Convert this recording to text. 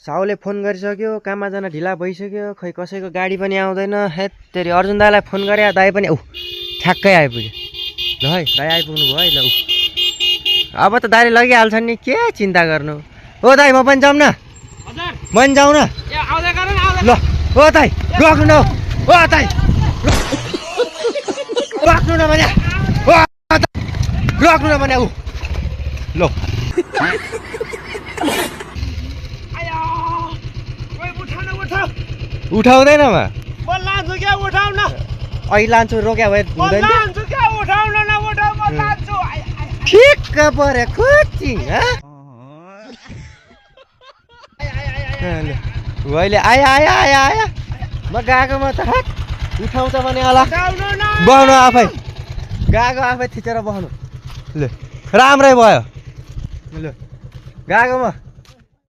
साउले phone गरिसक्यो, काममा जान ढिला भइसक्यो, खै कसैको गाडी पनि आउँदैन। हेत तेरि अर्जुन दाईलाई फोन गरे, दाई पनि ठ्याक्कै आइपुग्यो। ल है दाई आइपुग्नु भयो है। ल अब त दाईले लगिहाल्छन् नि, के चिन्ता गर्नु। ओ दाई म पनि जाउँ न, म पनि जाउँ न। ल ओ दाई रोक्नु न, ओ दाई रोक्नु न भने, रोक्नु न भने। ल उठाउँदैन म लान्छु क्या, उठाउन अहिले लान्छु, रोक्या भए हुँदैन। ठिक्क परे खुच्ची अहिले आया आया आया आया म गएकोमा त उठाउँछ भने होला, बस्नु आफै गएको आफै थिचेर बस्नु। ल राम्रै भयो, ल गएकोमा